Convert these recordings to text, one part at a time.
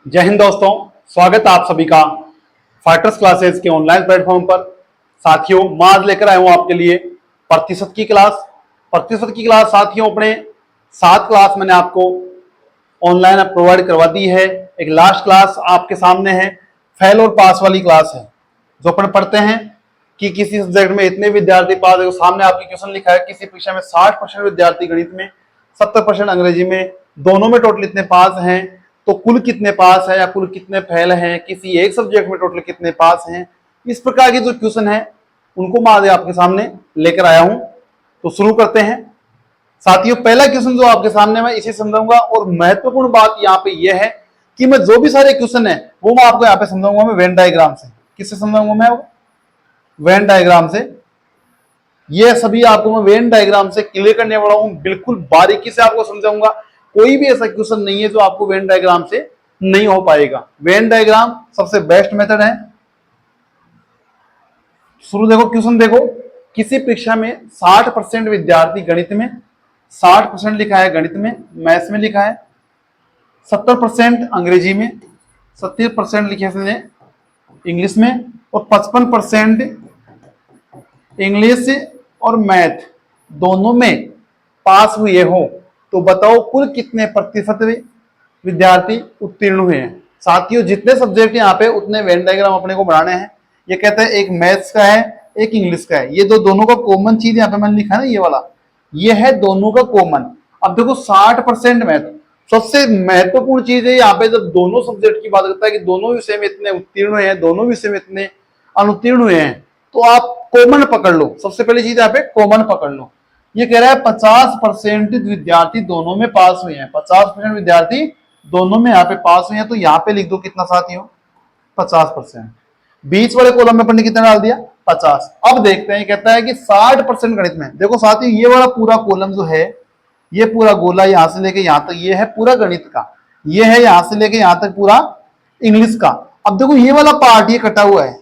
जय हिंद दोस्तों, स्वागत है आप सभी का फाइटर्स क्लासेस के ऑनलाइन प्लेटफॉर्म पर। साथियों, मैं आज लेकर आया हूं आपके लिए प्रतिशत की क्लास। साथियों, अपने 7 क्लास मैंने आपको ऑनलाइन प्रोवाइड करवा दी है। एक लास्ट क्लास आपके सामने है, फेल और पास वाली क्लास है, जो अपन पढ़ते हैं कि किसी सब्जेक्ट में इतने विद्यार्थी पास है। सामने आपकी क्वेश्चन लिखा है, किसी परीक्षा में 60% विद्यार्थी गणित में, 70% अंग्रेजी में, दोनों में टोटल इतने पास हैं, तो कुल कितने पास है या कुल कितने फेल हैं, किसी एक सब्जेक्ट में टोटल कितने पास हैं। इस प्रकार के जो क्वेश्चन है उनको मैं आज आपके सामने लेकर आया हूं। तो शुरू करते हैं। साथियों, पहला क्वेश्चन जो आपके सामने मैं इसे समझाऊंगा, और महत्वपूर्ण बात यहाँ पे यह है कि मैं जो भी सारे क्वेश्चन है वो मैं आपको यहाँ पे समझाऊंगा मैं वेन डायग्राम से। किससे समझाऊंगा मैं? वेन डायग्राम से। ये सभी आपको मैं वेन डायग्राम से क्लियर करने वाला हूं, बिल्कुल बारीकी से आपको समझाऊंगा। कोई भी ऐसा क्वेश्चन नहीं है जो आपको वेन डायग्राम से नहीं हो पाएगा। वेन डायग्राम सबसे बेस्ट मेथड है। शुरू देखो, क्वेश्चन देखो। किसी परीक्षा में 60% विद्यार्थी गणित में, 60% लिखा है गणित में, मैथ्स में लिखा है, 70% अंग्रेजी में, 70% लिखे हैं इंग्लिश में, और 55% इंग्लिश और मैथ दोनों में पास हुए हो, तो बताओ कुल कितने प्रतिशत विद्यार्थी उत्तीर्ण हुए हैं। साथियों, जितने सब्जेक्ट यहाँ पे उतने वेन डायग्राम अपने को बनाने हैं। ये कहते हैं एक मैथ्स का है, एक इंग्लिश का है। ये दोनों का कॉमन चीज यहाँ पे मैंने लिखा है ना, ये वाला, ये है दोनों का कॉमन। अब देखो 60% मैथ, सबसे महत्वपूर्ण चीज है यहाँ पे। जब दोनों सब्जेक्ट की बात करता है कि दोनों विषय में इतने उत्तीर्ण हुए हैं, दोनों विषय में इतने अनुत्तीर्ण हुए हैं, तो आप कॉमन पकड़ लो। सबसे पहली चीज यहाँ पे कॉमन पकड़ लो। ये कह रहा है 50% विद्यार्थी दोनों में पास हुए हैं। 50% विद्यार्थी दोनों में यहाँ पे पास हुए हैं, तो यहाँ पे लिख दो कितना साथियों? 50%। बीच वाले कॉलम में अपन ने कितना डाल दिया? 50। अब देखते हैं, कहता है कि 60% गणित में। देखो साथियों, ये वाला पूरा कॉलम जो है, ये पूरा गोला यहां से लेके यहां तक, ये है पूरा गणित का। ये है यहां से लेके यहां तक पूरा इंग्लिश का। अब देखो ये वाला पार्ट ये कटा हुआ है,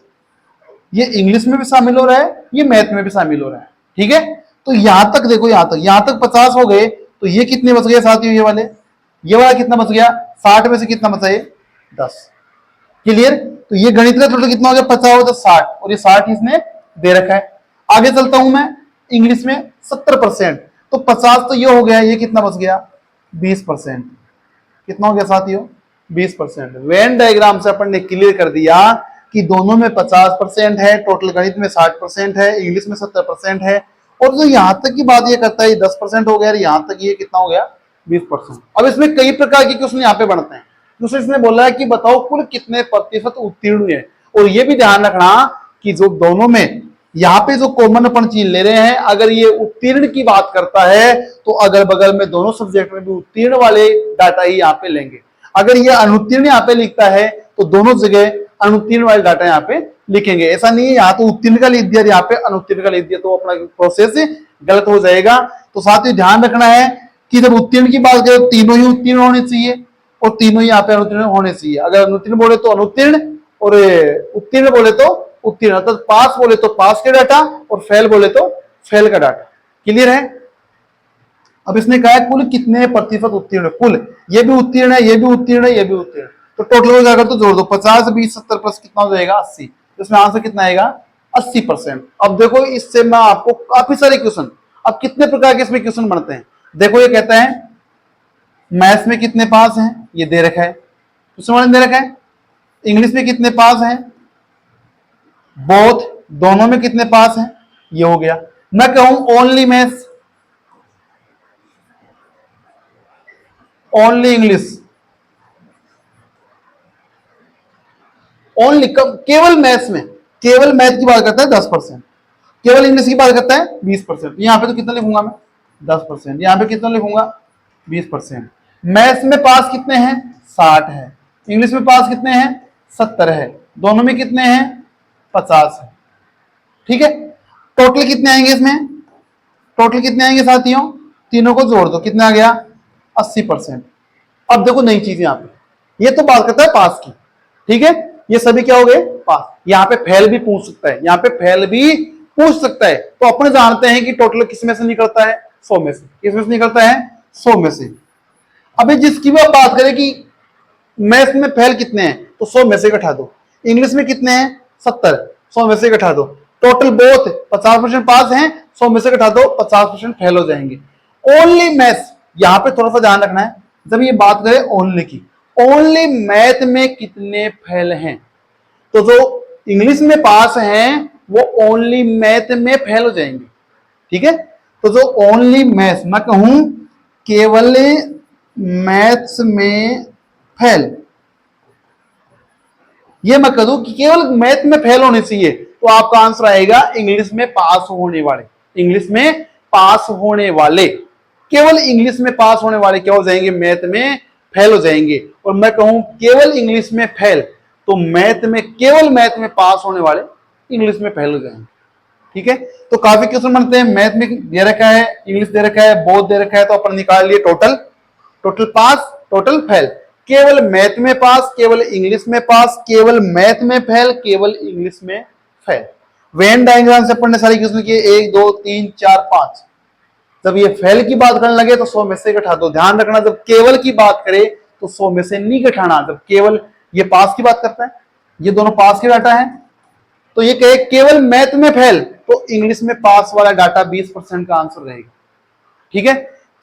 ये इंग्लिश में भी शामिल हो रहा है, ये मैथ में भी शामिल हो रहा है। ठीक है, तो यहां तक देखो, यहां तक 50 हो गए, तो ये कितने बच गए साथियों? ये वाला कितना बच गया? 60 में से कितना बचा? ये 10। क्लियर? तो ये गणित का टोटल कितना हो गया? 50 हो तो 60, और ये 60 इसने दे रखा है। आगे चलता हूं मैं, इंग्लिश में 70%, तो 50 तो ये हो गया, ये कितना बच गया? 20%। कितना हो गया साथियों? 20%। वेन डायग्राम से अपन ने क्लियर कर दिया कि दोनों में 50% है, टोटल गणित में 60% है, इंग्लिश में 70% है, और जो यहां तक की बात ये करता है, ये 10% हो गया, यहां तक ये कितना हो गया? 20%। अब इसमें कई प्रकार के क्वेश्चन यहाँ पे बनते हैं। दूसरे इसने बोला है कि बताओ कुल कितने प्रतिशत उत्तीर्ण हुए। और ये भी ध्यान रखना कि जो दोनों में यहाँ पे जो कॉमन अपन चीज ले रहे हैं, अगर ये उत्तीर्ण की बात करता है तो अगल बगल में दोनों सब्जेक्ट में भी उत्तीर्ण वाले डाटा ही यहाँ पे लेंगे। अगर ये अनुत्तीर्ण यहाँ पे लिखता है तो दोनों जगह अनुत्तीर्ण वाले डाटा यहाँ पे लिखेंगे। ऐसा नहीं है यहाँ तो उत्तीर्ण का लिख दिया, यहाँ पे अनुत्तीर्ण का लिख दिया, तो अपना प्रोसेस गलत हो जाएगा। तो साथ ही ध्यान रखना है कि जब उत्तीर्ण की बात करें, तीनों ही उत्तीर्ण होने चाहिए और तीनों ही यहाँ पे अनुत्तीर्ण होने चाहिए। अगर अनुत्तीर्ण बोले तो अनुत्तीर्ण, और उत्तीर्ण बोले तो उत्तीर्ण, तो पास बोले तो पास के डाटा, और फेल बोले तो फेल का डाटा। क्लियर है? अब इसने कहा है कुल कितने प्रतिशत उत्तीर्ण। कुल ये भी उत्तीर्ण है, ये भी उत्तीर्ण है, ये भी उत्तीर्ण, तो टोटल हो जाएगा, तो जोड़ दो 50, 20, 70 प्लस कितना हो जाएगा? 80। इसमें आंसर कितना आएगा? 80%। अब देखो, इससे मैं आपको काफी सारे क्वेश्चन, अब कितने प्रकार के इसमें क्वेश्चन बनते हैं देखो। ये कहता है मैथ्स में कितने पास हैं, ये दे रखा है, क्वेश्चन दे रखा है। इंग्लिश में कितने पास हैं, बोथ, दोनों में कितने पास हैं, ये हो गया। मैं कहूं only maths, only English, only केवल मैथ्स में, केवल मैथ की बात करता है 10%, केवल इंग्लिश की बात करता है 20%। यहां पे तो कितना लिखूंगा मैं? 10%। यहां पे कितना लिखूंगा? 20%। मैथ्स में पास कितने हैं? 60 है। इंग्लिश में पास कितने हैं? 70 है। दोनों में कितने हैं? 50 है। ठीक है, टोटल कितने आएंगे इसमें? टोटल कितने आएंगे साथियों? तीनों को जोड़ दो, कितना आ गया? 80%। अब देखो नई चीज यहाँ पे, ये तो बात करता है पास की। ठीक है, ये सभी क्या हो गए? पास। यहाँ पे फेल भी पूछ सकता है, यहाँ पे फेल भी पूछ सकता है। तो अपन जानते हैं कि टोटल किस में से निकलता है? 100 में से। किस में से निकलता है? 100 में से। अभी जिसकी भी बात करें कि मैथ में फेल कितने हैं, तो 100 में से घटा दो। इंग्लिश में कितने हैं, 70, 100 में से घटा दो। टोटल बोथ 50% पास हैं, 100 में से घटा दो, 50% फेल हो जाएंगे। ओनली मैथ्स, यहां पे थोड़ा सा ध्यान रखना है जब ये बात करें ओनली की, ओनली मैथ में कितने फेल हैं, तो जो इंग्लिश में पास हैं वो ओनली मैथ में फेल हो जाएंगे। ठीक है, तो जो ओनली मैथ्स, मैं कहूं केवल मैथ्स में फेल, ये मैं कह दूं कि केवल मैथ में फेल होने चाहिए, तो आपका आंसर आएगा इंग्लिश में पास होने वाले। इंग्लिश में पास होने वाले, केवल इंग्लिश में पास होने वाले क्या हो जाएंगे, मैथ में फेल हो जाएंगे। और मैं कहूं केवल इंग्लिश में फेल, तो मैथ में, केवल मैथ में पास होने वाले इंग्लिश में फेल हो जाएंगे। ठीक है, तो काफी क्वेश्चन बनते हैं, मैथ में दे रखा है, इंग्लिश दे रखा है, बोथ दे रखा है, तो अपन निकाल लिए टोटल, टोटल पास, टोटल फेल। केवल मैथ में पास, केवल इंग्लिश में पास, केवल मैथ में फेल, केवल इंग्लिश में फेल। वेन डायग्राम से अपन ने सारी क्वेश्चन किए, 1 2 3 4 5। जब ये फेल की बात करने लगे तो 100 में से घटा दो। ध्यान रखना, जब केवल की बात करे तो 100 में से नहीं घटाना। जब केवल ये पास की बात करता है, ये दोनों पास के डाटा है, तो ये कहे केवल मैथ में फेल, तो इंग्लिश में पास वाला डाटा 20% का आंसर रहेगा। ठीक है,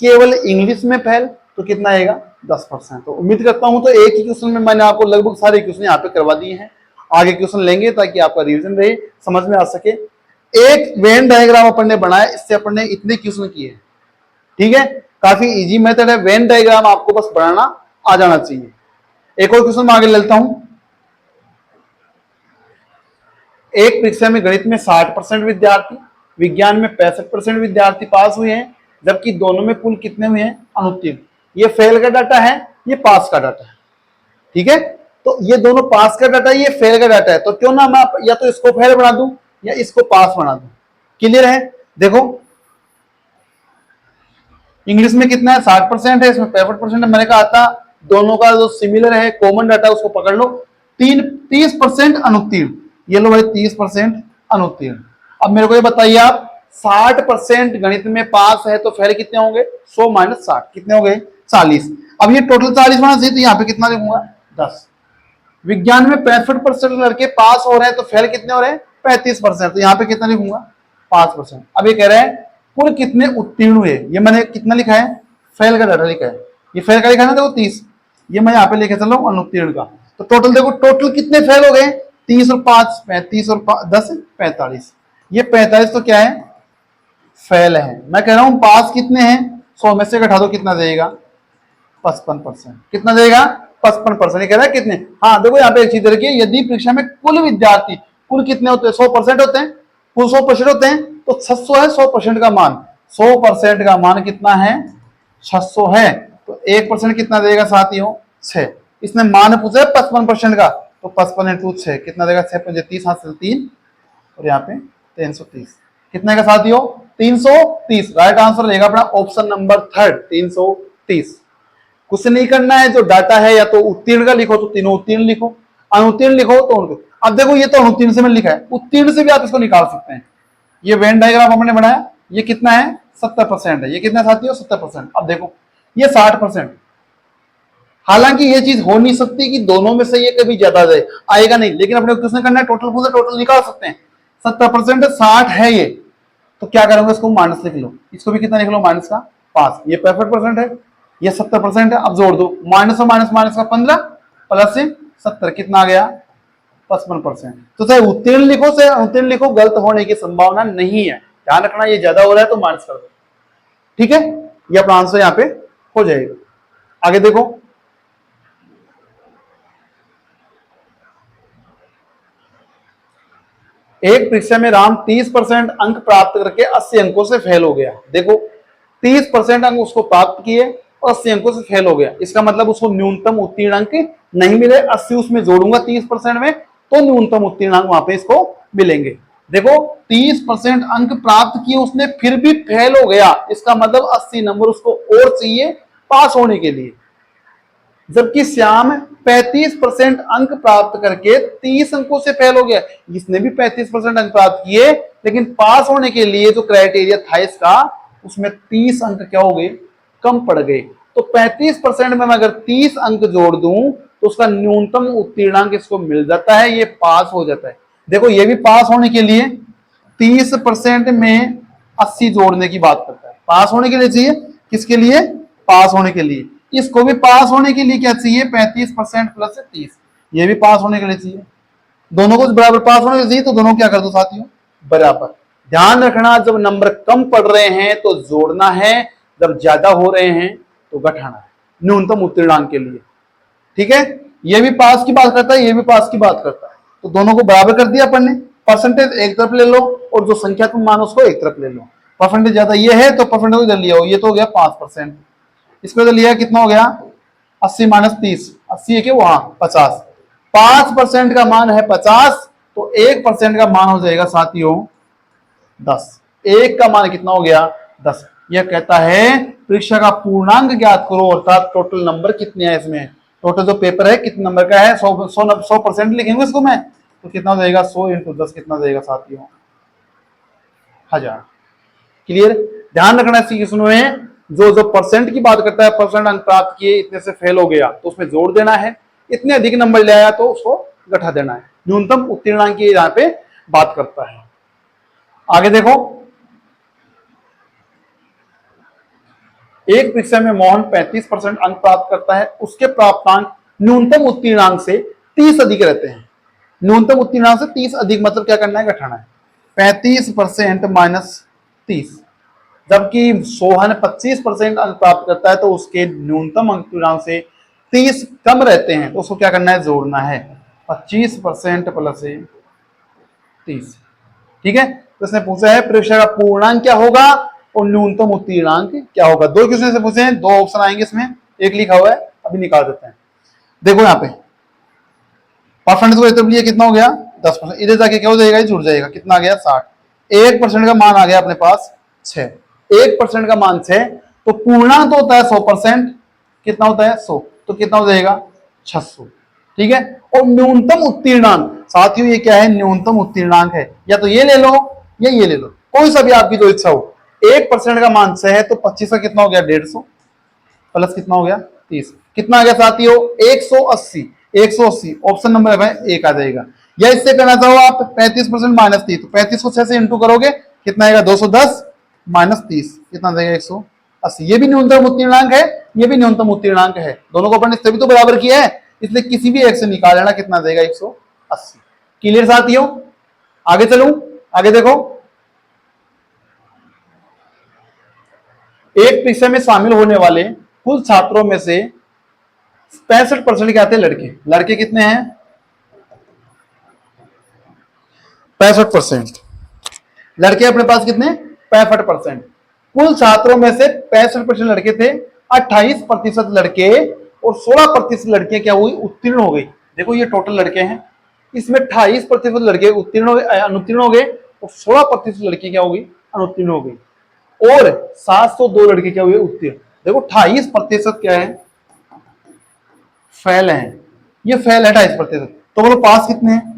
केवल इंग्लिश में फेल तो कितना आएगा, 10%। तो उम्मीद करता हूं तो एक ही क्वेश्चन में मैंने आपको लगभग सारे क्वेश्चन यहाँ पे करवा दिए हैं। आगे क्वेश्चन लेंगे ताकि आपका रिवीजन रहे, समझ में आ सके। एक वेन डायग्राम अपन ने बनाया, इससे अपन ने इतने क्वेश्चन किए। ठीक है, काफी इजी मेथड है, वेन डायग्राम आपको बस बनाना आ जाना चाहिए। एक और क्वेश्चन मैं आगे लेता हूं। एक परीक्षा में गणित में 60% विद्यार्थी, विज्ञान में 65% विद्यार्थी पास हुए हैं, जबकि दोनों में कुल कितने हुए हैं, अनुत्तीर्ण। ये फेल का डाटा है, ये पास का डाटा है। ठीक है, तो ये दोनों पास का डाटा है, ये फेल का डाटा है, तो क्यों ना मैं या तो इसको फेल बना दूं या इसको पास बना दूं। क्लियर है, देखो इंग्लिश में कितना है, 60% है, इसमें 65% है। मैंने कहा था दोनों का जो सिमिलर है, कॉमन डाटा, उसको पकड़ लो। 30% अनुत्तीर्ण, ये लो भाई 30% अनुत्तीर्ण। अब मेरे को ये बताइए आप, 60% गणित में पास है तो फेल कितने होंगे, 100 माइनस 60 कितने हो गए, 40। अब ये टोटल 40 होना चाहिए, तो यहाँ पे कितना लिखूंगा, 10। विज्ञान में 65% लड़के पास हो रहे हैं तो फेल कितने हो रहे हैं, 35%, तो यहाँ पे कितना लिखूंगा, 5%। अब ये कह रहे हैं कुल कितने उत्तीर्ण हुए, ये मैंने कितना लिखा है, फेल का डाटा लिखा है, ये फेल का लिखा है ना, देखो 30, ये मैं यहाँ पे लेके चल रहा हूँ अनुत्तीर्ण का। तो टोटल देखो, टोटल कितने फेल हो गए, 30 और 5 35 और 10 45। ये 45 तो क्या है, फेल है। मैं कह रहा हूं पास कितने हैं, 100 में से घटा दो, कितना देगा, 55%। कितना देगा, 55%। ये कह रहा है कितने, हाँ देखो यहाँ पे एक चीज रखिए, यदि परीक्षा में कुल विद्यार्थी, कुल कितने होते हैं, 100% होते हैं, कुल 100% होते हैं, तो 600 है 100% का मान। 100% का मान कितना है, 600 है, तो 1% कितना देगा साथियों, 6। इसने मान पूछा है 55% का, तो 55 इंटू 6 कितना देगा, 6 5 30, हाथ से 3, और यहाँ पे 330 कितने का साथियों, 330। राइट आंसर रहेगा अपना ऑप्शन नंबर 3, 330। कुछ नहीं करना है, जो डाटा है या तो उत्तीर्ण का लिखो तो तीनों उत्तीर्ण लिखो, अनुत्तीर्ण लिखो तो उनको। अब देखो ये तो अनुत्तीर्ण से मैंने लिखा है, उत्तीर्ण से भी आप इसको निकाल सकते हैं। ये वेन डायग्राम हमने बनाया, ये कितना है, 70% है। ये कितना साथियों, 70%। अब देखो ये 60%। हालांकि ये चीज हो नहीं सकती कि दोनों में से ये कभी ज्यादा जाए, आएगा नहीं, लेकिन अपने किसने करना है, टोटल पूरा टोटल निकाल सकते हैं। 70% 60 है ये, तो क्या करोगे, इसको माइनस लिख लो, इसको भी कितना लिख लो, माइनस का 5। ये 65% है, ये 70% है। अब जोड़ दो, माइनस और माइनस माइनस का 15 प्लस 70 कितना आ गया, 55%। तो चाहे उत्तीर्ण लिखो चाहे अनुत्तीर्ण लिखो, गलत होने की संभावना नहीं है। ध्यान रखना, ये ज्यादा हो रहा है तो माइनस कर दो। ठीक है, ये अपना आंसर यहाँ पे हो जाएगा। आगे देखो, एक परीक्षा में राम 30% अंक प्राप्त करके 80 अंकों से फेल हो गया। देखो 30% अंक उसको प्राप्त किए और 80 अंकों से फेल हो गया, इसका मतलब उसको न्यूनतम उत्तीर्ण अंक नहीं मिले। 80 उसमें जोड़ूंगा 30% में, तो न्यूनतम उत्तीर्ण अंक वहां पे इसको मिलेंगे। देखो 30% अंक प्राप्त किए उसने, फिर भी फेल हो गया, इसका मतलब 80 नंबर उसको और चाहिए पास होने के लिए। जबकि श्याम 35% अंक प्राप्त करके 30 अंकों से फेल हो गया। इसने भी 35% अंक प्राप्त किए, लेकिन पास होने के लिए जो क्राइटेरिया था इसका, उसमें 30 अंक क्या हो गए, कम पड़ गए। तो 35% में मैं अगर 30 अंक जोड़ दूं तो उसका न्यूनतम उत्तीर्णांक इसको मिल जाता है, ये पास हो जाता है। देखो ये भी पास होने के लिए 30% में 80 जोड़ने की बात करता है। पास होने के लिए चाहिए, किसके लिए? पास होने के लिए। इसको भी पास होने के लिए क्या चाहिए? 35% प्लस 30, ये भी पास होने के लिए चाहिए। दोनों को बराबर पास होने के लिए चाहिए, तो दोनों क्या कर दो साथियों? बराबर। ध्यान रखना, जब नंबर कम पड़ रहे हैं तो जोड़ना है, जब ज्यादा हो रहे हैं तो घटाना है, न्यूनतम उत्तीर्णांक के लिए। ठीक है, ये भी पास की बात करता है, ये भी पास की बात करता है, तो दोनों को बराबर कर दिया अपन ने। परसेंटेज एक तरफ ले लो और जो संख्यात्मक मान उसको एक तरफ ले लो। परसेंटेज ज्यादा ये है तो परसेंटेज इधर लिया हो, ये तो हो गया 5%, इसको इधर लिया कितना हो गया? 80 माइनस 30, 80 है कि वहां 50, 5% का मान है 50, तो 1% का मान हो जाएगा साथियों 10। एक का मान कितना हो गया? 10। यह कहता है परीक्षा का पूर्णांक ज्ञात करो, अर्थात टोटल नंबर कितने हैं इसमें। टोटल जो पेपर है कितने नंबर का है? 100% लिखेंगे इसको मैं, तो कितना हो जाएगा? 100 इंटू 10 कितना जाएगा साथियों? 1000। क्लियर? ध्यान रखना इस में जो परसेंट की बात करता है, परसेंट अंक प्राप्त किए, इतने से फेल हो गया तो उसमें जोड़ देना है, इतने अधिक नंबर ले आया तो उसको घटा देना है। न्यूनतम उत्तीर्णांक की यहाँ पे बात करता है। आगे देखो, एक परीक्षा में मोहन 35% अंक प्राप्त करता है, उसके प्राप्तांक न्यूनतम उत्तीर्णांक से 30 अधिक रहते हैं। न्यूनतम उत्तीर्णांक से 30 अधिक मतलब क्या करना है? घटाना है। 35% माइनस 30, जबकि सोहन 25% अंक प्राप्त करता है तो उसके न्यूनतम उत्तीर्णांक से 30 कम रहते हैं, तो उसको क्या करना है? जोड़ना है। 25% प्लस 30। ठीक है, तो इसने पूछा है परीक्षा का पूर्णांक क्या होगा और न्यूनतम उत्तीर्णांक क्या होगा। दो क्वेश्चन से पूछे हैं, दो ऑप्शन आएंगे इसमें, एक लिखा हुआ है, अभी निकाल देते हैं। देखो यहाँ पे परसेंटेज को इतना कितना हो गया? 10%। इधर जाके क्या हो जाएगा? जुड़ जाएगा, कितना आ गया? 60। 1% का मान आ गया अपने पास 6। 1% का मान 6, तो पूर्णांक तो होता है 100%, कितना होता है? 100, तो कितना हो जाएगा? 600। ठीक है, और न्यूनतम उत्तीर्णांक साथियों ये क्या है? न्यूनतम उत्तीर्णांक है, या तो ये ले लो या ये ले लो, कोई सा भी आपकी जो इच्छा हो। 1% का मान 6 है तो 25 का कितना हो गया? 150 प्लस कितना हो गया? 30, कितना आ गया साथियों? 180। 180 ऑप्शन नंबर है एक आ जाएगा। या इससे करना चाहो आप 35% माइनस 30, तो 35 को 6 से इंटू करोगे, कितना आएगा? 210 माइनस 30, कितना आ जाएगा? 180। ये भी न्यूनतम उत्तीर्णांक है, ये भी न्यूनतम उत्तीर्णांक है, दोनों को अपन ने तभी तो बराबर किया है, इसलिए किसी भी एक से निकाल लेना, कितना देगा? 180। क्लियर साथियों? आगे चलूं, आगे देखो, एक परीक्षा में शामिल होने वाले कुल छात्रों में से 65% के आते हैं लड़के। लड़के कितने हैं? 65%। लड़के अपने पास कितने? 65%। कुल छात्रों में से 65% लड़के थे, 28% लड़के और 16% लड़कियां क्या हुई? उत्तीर्ण हो गई। देखो ये टोटल लड़के हैं, इसमें 28% लड़के उत्तीर्ण हो गए, अनुत्तीर्ण हो गए, और 16% लड़की क्या हो गई? अनुत्तीर्ण हो गई, और 702 लड़के क्या हुए? उत्तीर्ण। देखो 28% क्या है? फेल है, ये फेल है 28%। तो बोलो पास कितने हैं?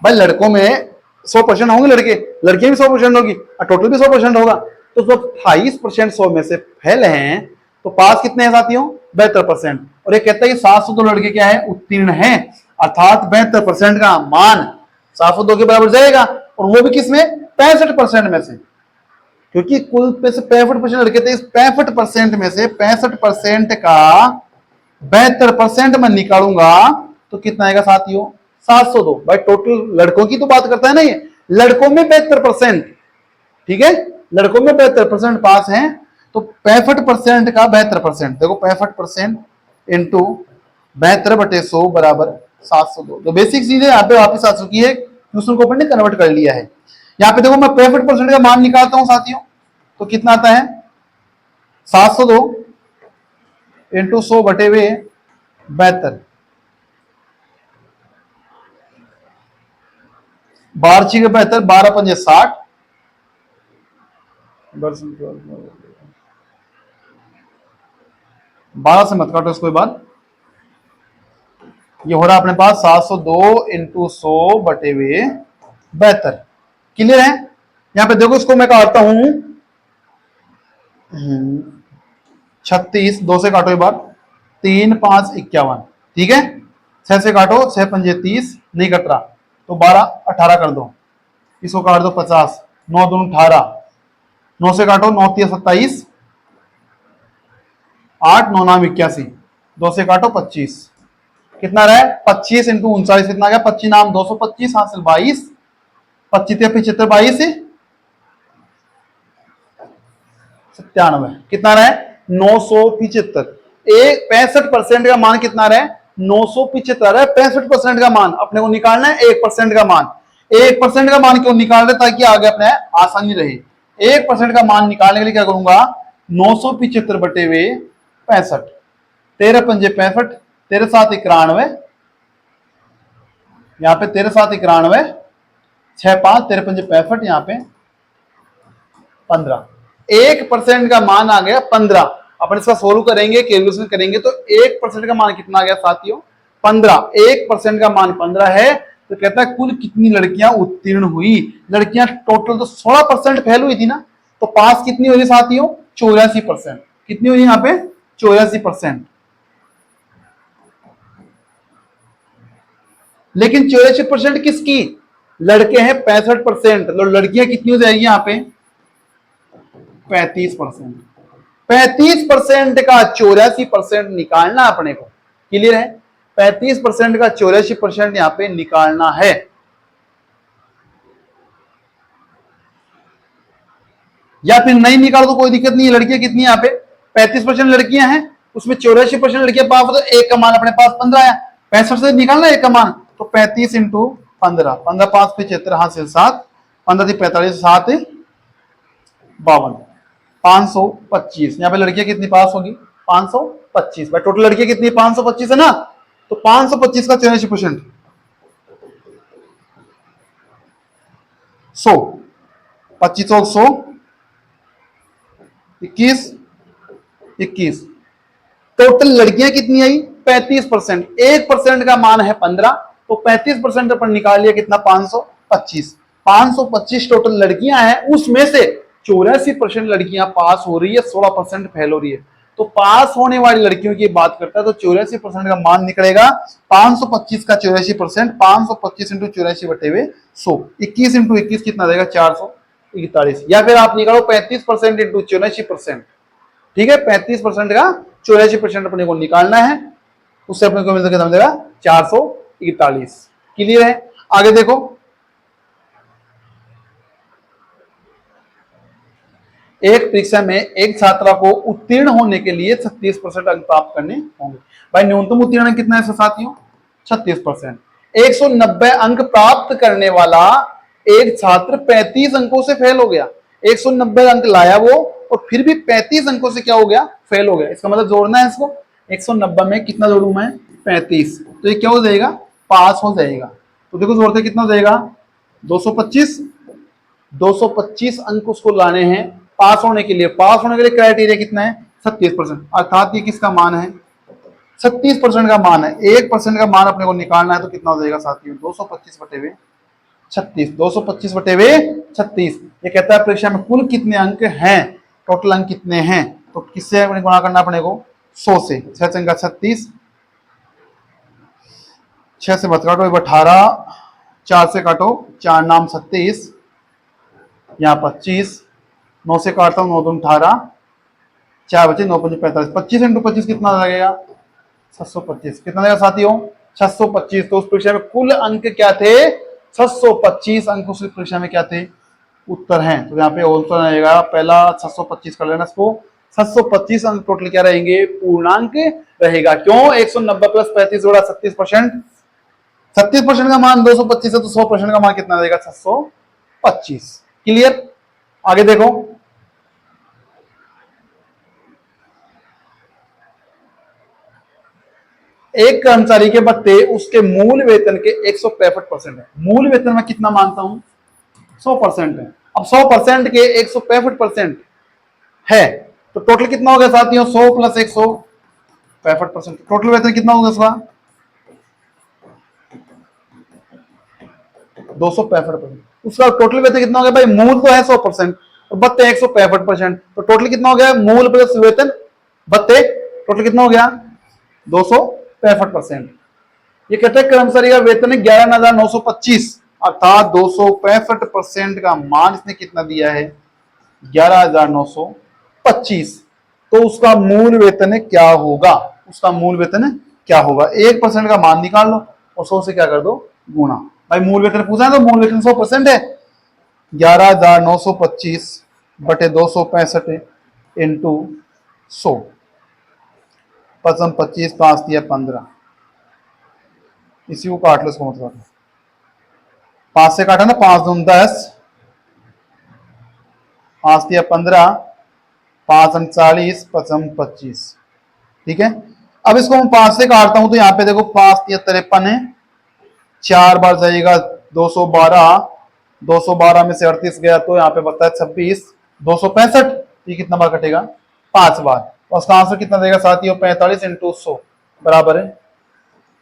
भाई लड़कों में 100% होंगे लड़के, लड़कियां भी 100% होगी, और टोटल भी 100% होगा, तो जब 28% 100 में से फेल हैं तो पास कितने हैं साथियों? 72%। और ये कहता है कि 702 लड़के क्या है? उत्तीर्ण हैं, अर्थात 72% का मान 702 के बराबर जाएगा, और वो भी किसमें? 65% में से, क्योंकि कुल पे से 65% लड़के थे, इस 65% में से 65% का 72% मैं निकालूंगा तो कितना आएगा साथियों? 702। भाई टोटल लड़कों की तो बात करता है ना ये, लड़कों में 72%, ठीक है, लड़कों में 72% पास हैं, तो 65% का 72%, देखो 65% इंटू 72/100 बराबर 702। तो बेसिक चीज है, यहाँ पे वापिस आ चुकी है, क्वेश्चन को अपन ने कन्वर्ट कर लिया है। यहाँ पे देखो मैं 65% का मान निकालता हूं साथियों, तो कितना आता है? 702 इंटू 100/72, 12 के 72, 12 × 60, 12 से मत काटो इसको बाद, ये हो रहा अपने पास 702 इंटू 100/72। क्लियर है? यहां पे देखो इसको मैं काटता हूं 36, 2 से काटो एक बार, 3 5 51, ठीक है। 6 से काटो, 6 पंजे 30, नहीं कट रहा तो 12 18 कर दो, इसको काट दो 50, 9 दूनी 18, 9 से काटो, 9 3 27, 8 9 9 81, 2 से काटो 25, कितना रहा है 25 इंटू 39, कितना गया 25 नाम 225 हासिल 22, 25 75 22 97, कितना रहा है 975। एक 65% का मान कितना रहा है 975 है। 65% का मान अपने को निकालना है, 1% का मान। 1% का मान क्यों निकाल रहे, ताकि आगे अपने आसानी रहे। 1% का मान निकालने के लिए क्या करूंगा, 975 बटे हुए 65, 13 पंजे 65, 13 7 91, यहां पे 13 7 91, 6 5 13 पंजे 65, यहां पे 15। 1% का मान आ गया 15। अपन इसका सोल्व करेंगे, कैलकुलेशन करेंगे तो 1% का मान कितना आ गया साथियों 15। 1% का मान 15 है तो कहता है कुल कितनी लड़कियां उत्तीर्ण हुई। लड़कियां टोटल तो 16% फेल हुई थी ना, तो पास कितनी हुई साथियों 84%। कितनी हुई यहां पे 84%। लेकिन 84% किसकी, लड़के हैं 65%, तो लड़कियां कितनी हो जाएगी यहां पे 35%। 35% का 84% निकालना अपने को, क्लियर है। 35% का 84% यहां पे निकालना है। या फिर नहीं निकालो तो कोई दिक्कत नहीं है। लड़कियां कितनी यहां पे 35% लड़कियां हैं, उसमें 84% लड़कियां पास, तो एक का मान अपने पास 15 आया। 65 से निकालना एक का मान, तो 35 इंटू 15, 15 5 75 हासिल 7, 15 45 7 52, 525। यहां पे लड़कियां कितनी पास होगी 525। भाई टोटल लड़कियां कितनी 525 है ना, तो 525 का 84%, 100, 25 और 100 21 21। टोटल लड़कियां कितनी आई 35%। 1% का मान है 15, तो 35% अपन निकाल लिया कितना 525। 525 टोटल लड़कियां हैं, उसमें से 84% लड़कियां पास हो रही है, 16% फेल हो रही है। तो पास होने वाली लड़कियों की बात करता है तो 84% का मान निकलेगा 525 का 84%, 525 इंटू 84 बटे हुए 100, 21 इंटू 21 कितना देगा 441। या फिर आप निकालो 35% इंटू 84%, ठीक है। 35% का 84% अपने को निकालना है, उससे अपने को मिल सकेगा 441। क्लियर है। आगे देखो, एक परीक्षा में एक छात्रा को उत्तीर्ण होने के लिए 36% अंक प्राप्त करने होंगे। भाई न्यूनतम उत्तीर्ण कितना है साथियों 36%। 190 अंक प्राप्त करने वाला एक छात्र 35 अंकों से फेल हो गया। 190 अंक लाया वो, और फिर भी 35 अंकों से क्या हो गया फेल हो गया। इसका मतलब जोड़ना है इसको, 190 में कितना जोड़ू मैं 35, तो ये क्या हो जाएगा पास हो जाएगा। तो देखो जोड़ते कितना हो जाएगा 225। 225 अंक उसको लाने हैं पास होने के लिए। पास होने के लिए क्राइटेरिया कितना है 37%, अर्थात ये किसका मान है 36% का मान है। 1% का मान अपने को निकालना है, तो कितना हो जाएगा साथियों 225 बटे हुए 36। 225 बटे हुए 36। ये कहता है परीक्षा में कुल कितने अंक हैं, टोटल अंक कितने हैं, तो किससे गुणा करना अपने को 100 से। 6 संख्या 36, 6 से मत काटो 18, 4 से काटो 4 नाम 37, यहाँ 25, 9 से काटता हूँ 9 दूनी 18, 4 बचे 9 5 45, 25 इंटू 25 कितना लगेगा 625। कितना लगेगा साथियों 625। तो उस परीक्षा में कुल अंक क्या थे 625 अंक उस परीक्षा में क्या थे उत्तर हैं। तो यहाँ पे आंसर आएगा पहला 625 कर लेना इसको। 625 अंक टोटल क्या रहेंगे पूर्णांक रहेगा। क्यों 190 प्लस 35 जोड़ा 36%। 36% का मान 225 है, तो 100% का मान कितना रहेगा 625। क्लियर। आगे देखो, एक कर्मचारी के भत्ते उसके मूल वेतन के 165% है। मूल वेतन में कितना मानता हूं 100% है। अब 100% के 165% है, तो टोटल कितना हो गया साथियों 100 प्लस 165%। टोटल वेतन कितना होगा उसका 265%। उसका टोटल वेतन कितना हो गया भाई, मूल तो है 100% और भत्ते 165%, तो टोटल कितना हो गया मूल प्लस वेतन भत्ते, टोटल कितना हो गया 265%। ये कहते हैं कर्मचारी का वेतन है 11,925, अर्थात 265% का मान इसने कितना दिया है, 11,925। तो उसका मूल वेतन क्या होगा, उसका मूल वेतन क्या होगा, 1% का मान निकाल लो और 100 से क्या कर दो, गुणा। भाई मूल वेतन पूछा है तो मूल वेतन 100% है, 11,925 बटे 265 इंटू 100, 25 5 दिया 15, इसी को काट लो, इसको मतलब 5 से काटा ना, 5 दून 10, 5 दिया 15, 5 39, 5 25, ठीक है। अब इसको मैं 5 से काटता हूं तो यहाँ पे देखो 5 दिया 53 है, 4 बार जाएगा 212, 212 में से 38 गया तो यहाँ पे बचता है 26, 265, ये कितना बार कटेगा, 5 बार। और उसका आंसर कितना देगा साथियों, 45 इंटू 100 बराबर है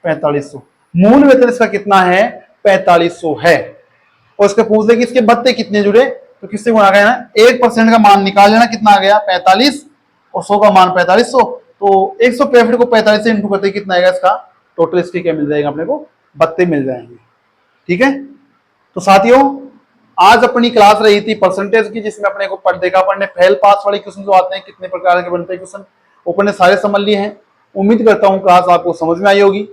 4500। मूल वेतन इसका कितना है, 4500 है। और इसके पूछ दे कि इसके बत्ते कितने जुड़े, तो किससे गुणा गया ना, 1% का मान निकाल लेना, कितना आ गया 45 और 100 का मान 4500, तो 165 को 45 से इंटू करते कितना आएगा, इसका टोटल इसकी क्या मिल जाएगा अपने को, बत्ते मिल जाएंगे, ठीक है। तो साथियों आज अपनी क्लास रही थी परसेंटेज की, जिसमें अपने को देखा अपन ने फेल पास वाले क्वेश्चन जो आते हैं, कितने प्रकार के बनते हैं क्वेश्चन, अपन ने सारे समझ लिए हैं। उम्मीद करता हूं क्लास आपको समझ में आई होगी।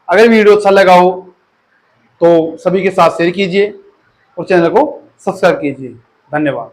अगर वीडियो अच्छा लगा हो तो सभी के साथ शेयर कीजिए और चैनल को सब्सक्राइब कीजिए। धन्यवाद।